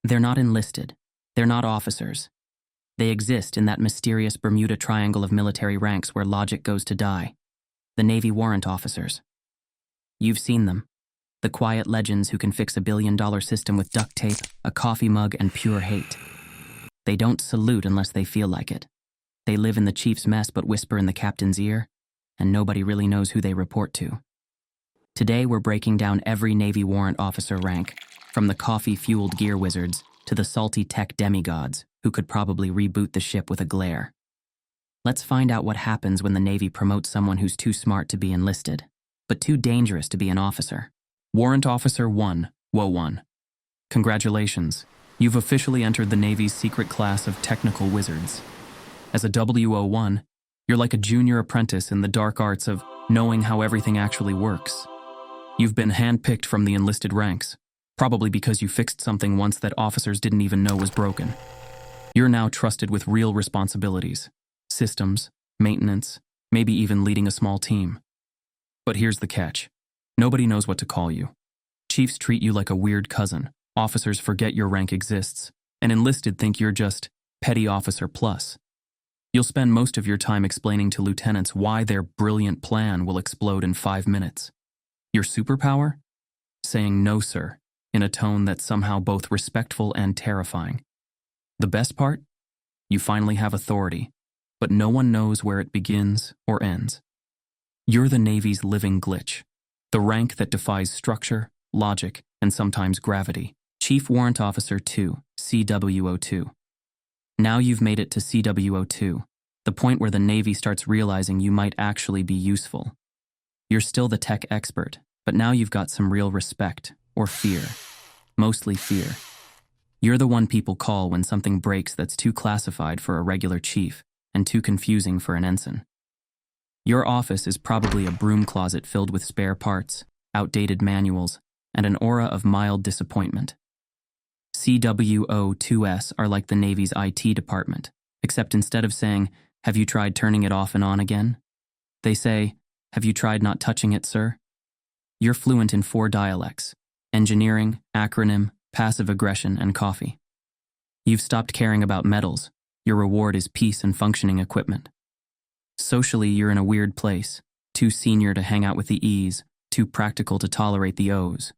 They're not enlisted. They're not officers. They exist in that mysterious Bermuda Triangle of military ranks where logic goes to die. The Navy Warrant Officers. You've seen them. The quiet legends who can fix a billion-dollar system with duct tape, a coffee mug, and pure hate. They don't salute unless they feel like it. They live in the chief's mess but whisper in the captain's ear, and nobody really knows who they report to. Today we're breaking down every Navy Warrant Officer rank, from the coffee-fueled gear wizards to the salty tech demigods who could probably reboot the ship with a glare. Let's find out what happens when the Navy promotes someone who's too smart to be enlisted, but too dangerous to be an officer. Warrant Officer 1, WO1. Congratulations. You've officially entered the Navy's secret class of technical wizards. As a WO1, you're like a junior apprentice in the dark arts of knowing how everything actually works. You've been handpicked from the enlisted ranks, probably because you fixed something once that officers didn't even know was broken. You're now trusted with real responsibilities, systems, maintenance, maybe even leading a small team. But here's the catch. Nobody knows what to call you. Chiefs treat you like a weird cousin, officers forget your rank exists, and enlisted think you're just petty officer plus. You'll spend most of your time explaining to lieutenants why their brilliant plan will explode in 5 minutes. Your superpower? Saying no, sir, in a tone that's somehow both respectful and terrifying. The best part? You finally have authority, but no one knows where it begins or ends. You're the Navy's living glitch, the rank that defies structure, logic, and sometimes gravity. Chief Warrant Officer 2, CWO2. Now you've made it to CWO2, the point where the Navy starts realizing you might actually be useful. You're still the tech expert, but now you've got some real respect, or fear. Mostly fear. You're the one people call when something breaks that's too classified for a regular chief and too confusing for an ensign. Your office is probably a broom closet filled with spare parts, outdated manuals, and an aura of mild disappointment. CWO2s are like the Navy's IT department, except instead of saying, "Have you tried turning it off and on again?" they say, "Have you tried not touching it, sir?" You're fluent in 4 dialects: engineering, acronym, passive aggression, and coffee. You've stopped caring about medals. Your reward is peace and functioning equipment. Socially, you're in a weird place, too senior to hang out with the E's, too practical to tolerate the O's.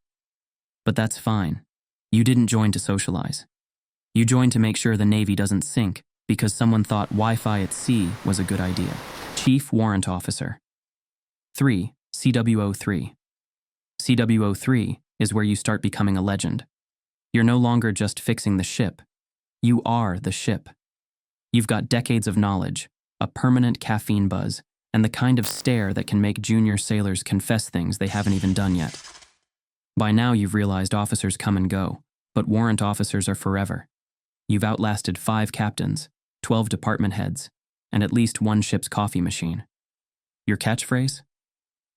But that's fine. You didn't join to socialize. You joined to make sure the Navy doesn't sink because someone thought Wi-Fi at sea was a good idea. Chief Warrant Officer. 3. CWO3. CWO3 is where you start becoming a legend. You're no longer just fixing the ship. You are the ship. You've got decades of knowledge, a permanent caffeine buzz, and the kind of stare that can make junior sailors confess things they haven't even done yet. By now you've realized officers come and go, but warrant officers are forever. You've outlasted 5 captains, 12 department heads, and at least 1 ship's coffee machine. Your catchphrase?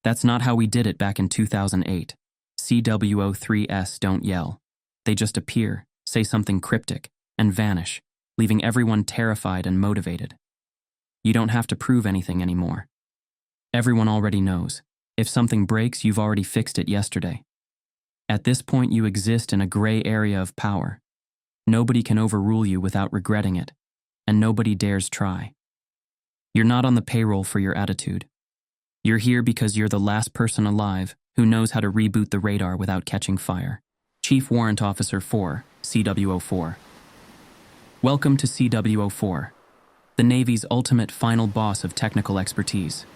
That's not how we did it back in 2008. CWO3s don't yell. They just appear, say something cryptic, and vanish, leaving everyone terrified and motivated. You don't have to prove anything anymore. Everyone already knows. If something breaks, you've already fixed it yesterday. At this point, you exist in a gray area of power. Nobody can overrule you without regretting it, and nobody dares try. You're not on the payroll for your attitude. You're here because you're the last person alive who knows how to reboot the radar without catching fire. Chief Warrant Officer 4, CWO4. Welcome to CWO4, the Navy's ultimate final boss of technical expertise.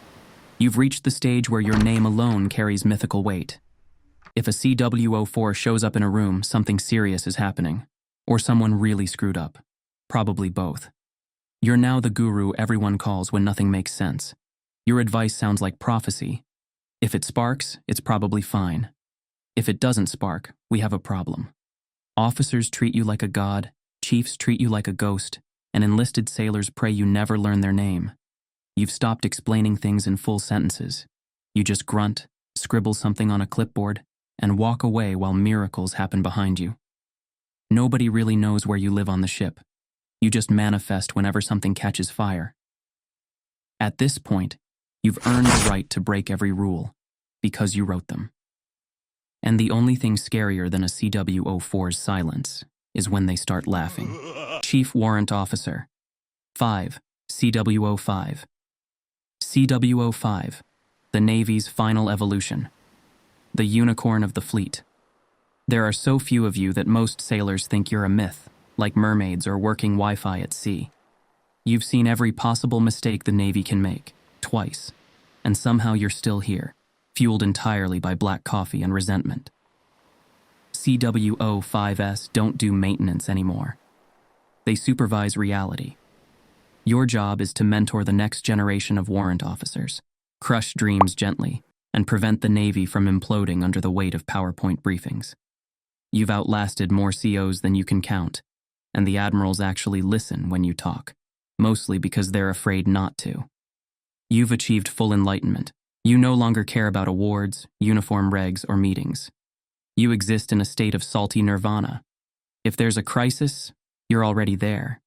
You've reached the stage where your name alone carries mythical weight. If a CWO4 shows up in a room, something serious is happening, or someone really screwed up. Probably both. You're now the guru everyone calls when nothing makes sense. Your advice sounds like prophecy. If it sparks, it's probably fine. If it doesn't spark, we have a problem. Officers treat you like a god, chiefs treat you like a ghost, and enlisted sailors pray you never learn their name. You've stopped explaining things in full sentences. You just grunt, scribble something on a clipboard, and walk away while miracles happen behind you. Nobody really knows where you live on the ship. You just manifest whenever something catches fire. At this point, you've earned the right to break every rule, because you wrote them. And the only thing scarier than a CWO4's silence is when they start laughing. Chief Warrant Officer. 5. CWO5. CWO5. The Navy's final evolution. The unicorn of the fleet. There are so few of you that most sailors think you're a myth, like mermaids or working Wi-Fi at sea. You've seen every possible mistake the Navy can make, twice, and somehow you're still here, fueled entirely by black coffee and resentment. CWO5s don't do maintenance anymore. They supervise reality. Your job is to mentor the next generation of warrant officers, crush dreams gently, and prevent the Navy from imploding under the weight of PowerPoint briefings. You've outlasted more COs than you can count, and the admirals actually listen when you talk, mostly because they're afraid not to. You've achieved full enlightenment. You no longer care about awards, uniform regs, or meetings. You exist in a state of salty nirvana. If there's a crisis, you're already there.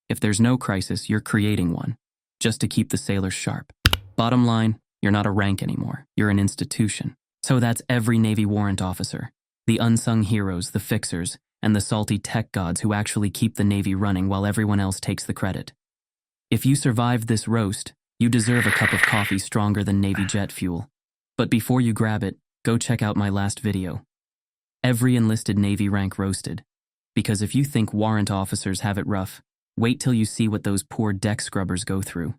If there's no crisis, you're creating one, just to keep the sailors sharp. Bottom line, you're not a rank anymore. You're an institution. So that's every Navy warrant officer. The unsung heroes, the fixers, and the salty tech gods who actually keep the Navy running while everyone else takes the credit. If you survived this roast, you deserve a cup of coffee stronger than Navy jet fuel. But before you grab it, go check out my last video. Every enlisted Navy rank roasted. Because if you think warrant officers have it rough, wait till you see what those poor deck scrubbers go through.